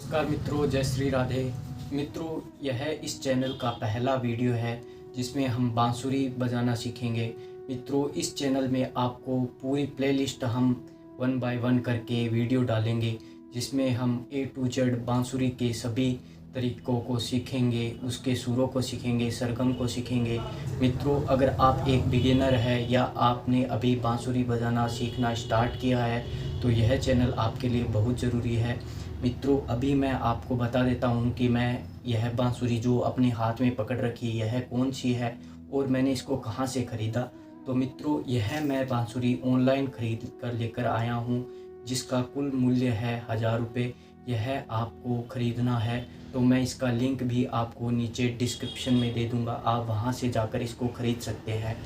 नमस्कार मित्रों, जय श्री राधे। मित्रों, यह इस चैनल का पहला वीडियो है जिसमें हम बांसुरी बजाना सीखेंगे। मित्रों, इस चैनल में आपको पूरी प्लेलिस्ट हम 1 बाय 1 करके वीडियो डालेंगे जिसमें हम A to Z बांसुरी के सभी तरीक़ों को सीखेंगे, उसके सुरों को सीखेंगे, सरगम को सीखेंगे। मित्रों, अगर आप एक बिगिनर है या आपने अभी बांसुरी बजाना सीखना स्टार्ट किया है तो यह चैनल आपके लिए बहुत ज़रूरी है। मित्रों, अभी मैं आपको बता देता हूँ कि मैं यह बांसुरी जो अपने हाथ में पकड़ रखी है यह कौन सी है और मैंने इसको कहाँ से ख़रीदा। तो मित्रों, यह मैं बांसुरी ऑनलाइन ख़रीद कर लेकर आया हूँ जिसका कुल मूल्य है 1000 रुपये। यह आपको ख़रीदना है तो मैं इसका लिंक भी आपको नीचे डिस्क्रिप्शन में दे दूँगा, आप वहाँ से जाकर इसको ख़रीद सकते हैं।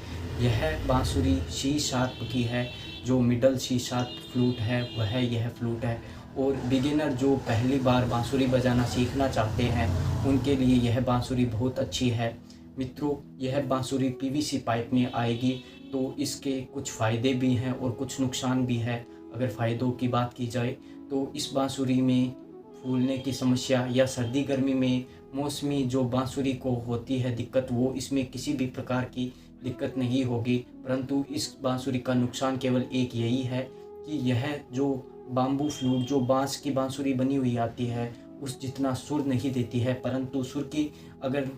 यह बांसुरी सी शार्प की है, जो मिडल सी शार्प फ्लूट है वह यह फ्लूट है। और बिगिनर जो पहली बार बांसुरी बजाना सीखना चाहते हैं उनके लिए यह बांसुरी बहुत अच्छी है। मित्रों, यह बांसुरी पीवीसी पाइप में आएगी तो इसके कुछ फ़ायदे भी हैं और कुछ नुकसान भी है। अगर फ़ायदों की बात की जाए तो इस बांसुरी में फूलने की समस्या या सर्दी गर्मी में मौसमी जो बांसुरी को होती है दिक्कत, वो इसमें किसी भी प्रकार की दिक्कत नहीं होगी। परंतु इस बांसुरी का नुकसान केवल एक यही है कि यह जो बाम्बू फ्लूट जो बांस की बांसुरी बनी हुई आती है उस जितना सुर नहीं देती है। परंतु सुर की अगर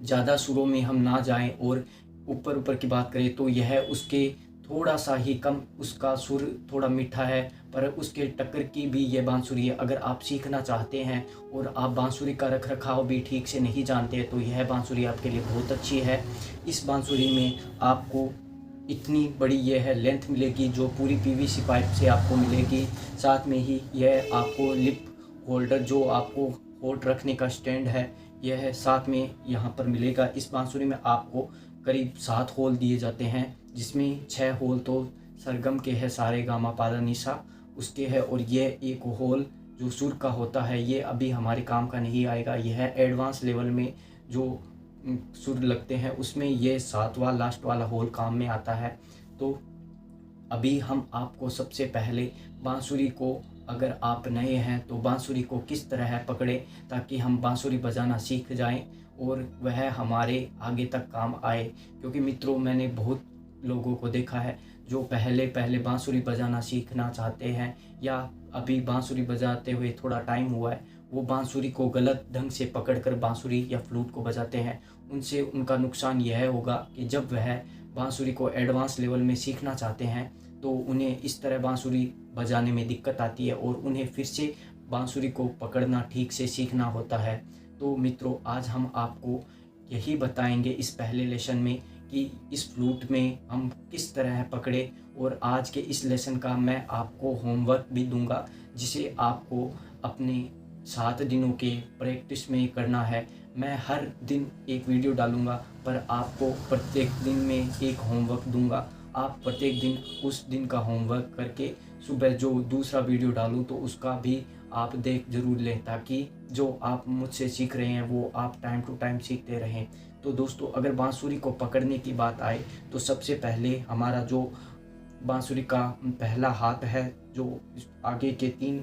ज़्यादा सुरों में हम ना जाएं और ऊपर ऊपर की बात करें तो यह उसके थोड़ा सा ही कम, उसका सुर थोड़ा मीठा है पर उसके टक्कर की भी ये बांसुरी है। अगर आप सीखना चाहते हैं और आप बांसुरी का रख रखाव भी ठीक से नहीं जानते तो यह बांसुरी आपके लिए बहुत अच्छी है। इस बांसुरी में आपको इतनी बड़ी यह है लेंथ मिलेगी जो पूरी पीवीसी पाइप से आपको मिलेगी। साथ में ही यह आपको लिप होल्डर जो आपको होल्ड रखने का स्टैंड है यह साथ में यहाँ पर मिलेगा। इस बांसुरी में आपको करीब 7 होल दिए जाते हैं जिसमें 6 होल तो सरगम के है, सारे गामा पादा निशा उसके है, और ये एक होल जो सुर का होता है ये अभी हमारे काम का नहीं आएगा। यह एडवांस लेवल में जो सुर लगते हैं उसमें ये 7वां लास्ट वाला होल काम में आता है। तो अभी हम आपको सबसे पहले बांसुरी को, अगर आप नए हैं तो बांसुरी को किस तरह पकड़े ताकि हम बांसुरी बजाना सीख जाएं और वह हमारे आगे तक काम आए। क्योंकि मित्रों, मैंने बहुत लोगों को देखा है जो पहले बांसुरी बजाना सीखना चाहते हैं या अभी बांसुरी बजाते हुए थोड़ा टाइम हुआ है, वो बांसुरी को गलत ढंग से पकड़कर बांसुरी या फ्लूट को बजाते हैं। उनसे उनका नुकसान यह होगा कि जब वह बांसुरी को एडवांस लेवल में सीखना चाहते हैं तो उन्हें इस तरह बांसुरी बजाने में दिक्कत आती है और उन्हें फिर से बांसुरी को पकड़ना ठीक से सीखना होता है। तो मित्रों, आज हम आपको यही बताएंगे इस पहले लेसन में कि इस फ्लूट में हम किस तरह पकड़े। और आज के इस लेसन का मैं आपको होमवर्क भी दूंगा जिसे आपको अपने 7 दिनों के प्रैक्टिस में करना है। मैं हर दिन एक वीडियो डालूंगा पर आपको प्रत्येक दिन में एक होमवर्क दूंगा। आप प्रत्येक दिन उस दिन का होमवर्क करके सुबह जो दूसरा वीडियो डालूं तो उसका भी आप देख जरूर लें ताकि जो आप मुझसे सीख रहे हैं वो आप टाइम टू टाइम सीखते रहें। तो दोस्तों, अगर बांसुरी को पकड़ने की बात आए तो सबसे पहले हमारा जो बांसुरी का पहला हाथ है जो आगे के 3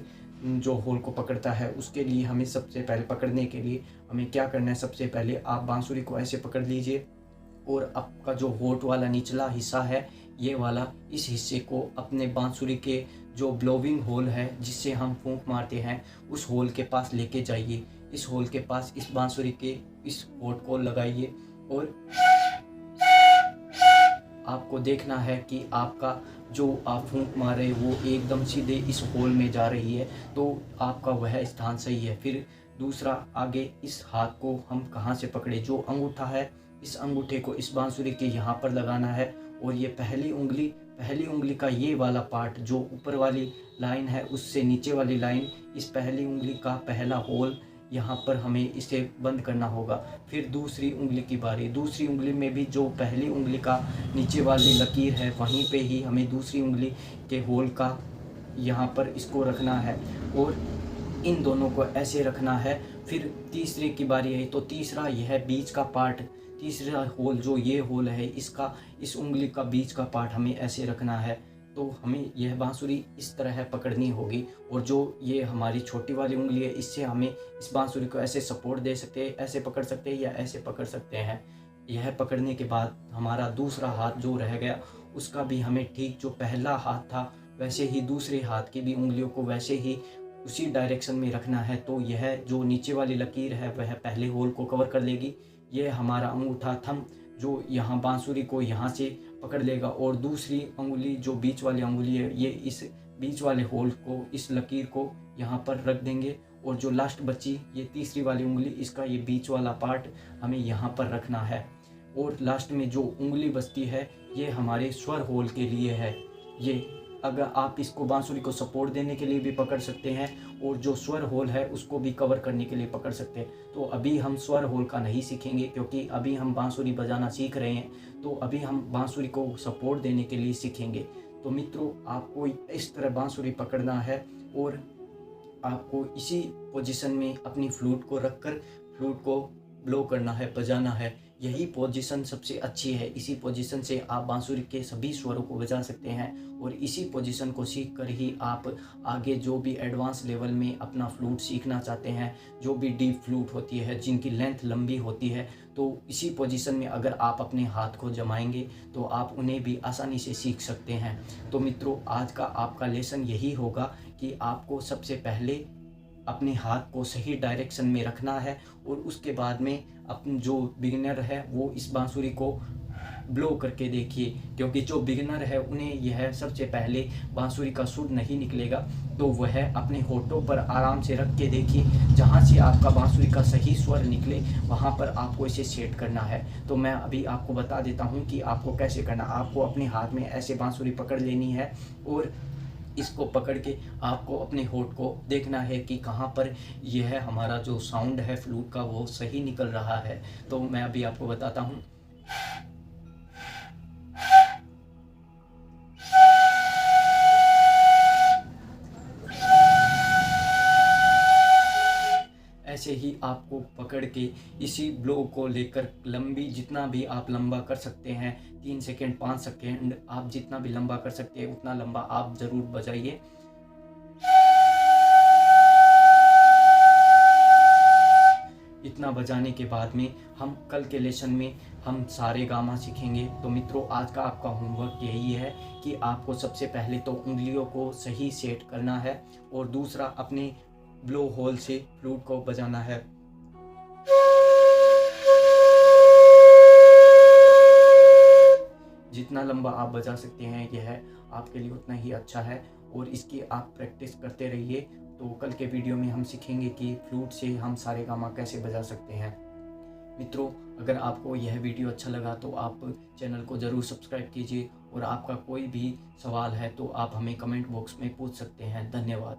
जो होल को पकड़ता है, उसके लिए हमें सबसे पहले पकड़ने के लिए हमें क्या करना है, सबसे पहले आप बांसुरी को ऐसे पकड़ लीजिए और आपका जो होठ वाला निचला हिस्सा है ये वाला, इस हिस्से को अपने बांसुरी के जो ब्लोविंग होल है जिससे हम फूंक मारते हैं उस होल के पास लेके जाइए। इस होल के पास इस बांसुरी के इस होठ को लगाइए और आपको देखना है कि आपका जो आप फूंक मार रहे वो एकदम सीधे इस होल में जा रही है तो आपका वह स्थान सही है। फिर दूसरा, आगे इस हाथ को हम कहाँ से पकड़े, जो अंगूठा है इस अंगूठे को इस बांसुरी के यहाँ पर लगाना है और ये पहली उंगली का ये वाला पार्ट जो ऊपर वाली लाइन है उससे नीचे वाली लाइन, इस पहली उंगली का पहला होल यहाँ पर हमें इसे बंद करना होगा। फिर दूसरी उंगली की बारी, दूसरी उंगली में भी जो पहली उंगली का नीचे वाली लकीर है वहीं पे ही हमें दूसरी उंगली के होल का यहाँ पर इसको रखना है और इन दोनों को ऐसे रखना है। फिर तीसरे की बारी है तो तीसरा यह बीच का पार्ट, तीसरा होल जो ये होल है इसका, इस उंगली का बीच का पार्ट हमें ऐसे रखना है। तो हमें यह बांसुरी इस तरह पकड़नी होगी। और जो ये हमारी छोटी वाली उंगली है, इससे हमें इस बांसुरी को ऐसे सपोर्ट दे सकते हैं, ऐसे पकड़ सकते हैं या ऐसे पकड़ सकते हैं। यह पकड़ने के बाद हमारा दूसरा हाथ जो रह गया, उसका भी हमें ठीक जो पहला हाथ था वैसे ही दूसरे हाथ की भी उंगलियों को वैसे ही उसी डायरेक्शन में रखना है। तो यह जो नीचे वाली लकीर है वह पहले होल को कवर कर लेगी। यह हमारा अंगूठा थंब जो यहाँ बांसुरी को यहाँ से पकड़ लेगा, और दूसरी उंगली जो बीच वाली उंगली है ये इस बीच वाले होल को, इस लकीर को यहाँ पर रख देंगे। और जो लास्ट बची ये तीसरी वाली उंगली, इसका ये बीच वाला पार्ट हमें यहाँ पर रखना है। और लास्ट में जो उंगली बचती है ये हमारे स्वर होल के लिए है। ये अगर आप इसको बांसुरी को सपोर्ट देने के लिए भी पकड़ सकते हैं, और जो स्वर होल है उसको भी कवर करने के लिए पकड़ सकते हैं। तो अभी हम स्वर होल का नहीं सीखेंगे, क्योंकि अभी हम बांसुरी बजाना सीख रहे हैं। तो अभी हम बांसुरी को सपोर्ट देने के लिए सीखेंगे। तो मित्रों, आपको इस तरह बांसुरी पकड़ना है और आपको इसी पोजीशन में अपनी फ्लूट को रखकर फ्लूट को ब्लो करना है, बजाना है। यही पोजीशन सबसे अच्छी है। इसी पोजीशन से आप बांसुरी के सभी स्वरों को बजा सकते हैं, और इसी पोजीशन को सीख कर ही आप आगे जो भी एडवांस लेवल में अपना फ्लूट सीखना चाहते हैं, जो भी डीप फ्लूट होती है जिनकी लेंथ लंबी होती है, तो इसी पोजीशन में अगर आप अपने हाथ को जमाएंगे तो आप उन्हें भी आसानी से सीख सकते हैं। तो मित्रों, आज का आपका लेसन यही होगा कि आपको सबसे पहले अपने हाथ को सही डायरेक्शन में रखना है, और उसके बाद में अपन जो बिगिनर है वो इस बांसुरी को ब्लो करके देखिए। क्योंकि जो बिगिनर है उन्हें यह सबसे पहले बांसुरी का सुर नहीं निकलेगा, तो वह अपने होठों पर आराम से रख के देखिए। जहाँ से आपका बांसुरी का सही स्वर निकले वहाँ पर आपको इसे सेट करना है। तो मैं अभी आपको बता देता हूँ कि आपको कैसे करना। आपको अपने हाथ में ऐसे बांसुरी पकड़ लेनी है, और इसको पकड़ के आपको अपने होठ को देखना है कि कहाँ पर यह हमारा जो साउंड है फ्लूट का वो सही निकल रहा है। तो मैं अभी आपको बताता हूँ। ऐसे ही आपको पकड़ के इसी ब्लो को लेकर लंबी, जितना भी आप लंबा कर सकते हैं, 3 सेकेंड 5 सेकेंड आप जितना भी लंबा कर सकते हैं उतना लंबा आप ज़रूर बजाइए। इतना बजाने के बाद में हम कल के लेसन में हम सारे गामा सीखेंगे। तो मित्रों, आज का आपका होमवर्क यही है कि आपको सबसे पहले तो उंगलियों को सही सेट करना है, और दूसरा अपने ब्लो होल से फ्लूट को बजाना है। जितना लंबा आप बजा सकते हैं यह आपके लिए उतना ही अच्छा है, और इसकी आप प्रैक्टिस करते रहिए। तो कल के वीडियो में हम सीखेंगे कि फ्लूट से हम सारे गामा कैसे बजा सकते हैं। मित्रों, अगर आपको यह वीडियो अच्छा लगा तो आप चैनल को ज़रूर सब्सक्राइब कीजिए, और आपका कोई भी सवाल है तो आप हमें कमेंट बॉक्स में पूछ सकते हैं। धन्यवाद।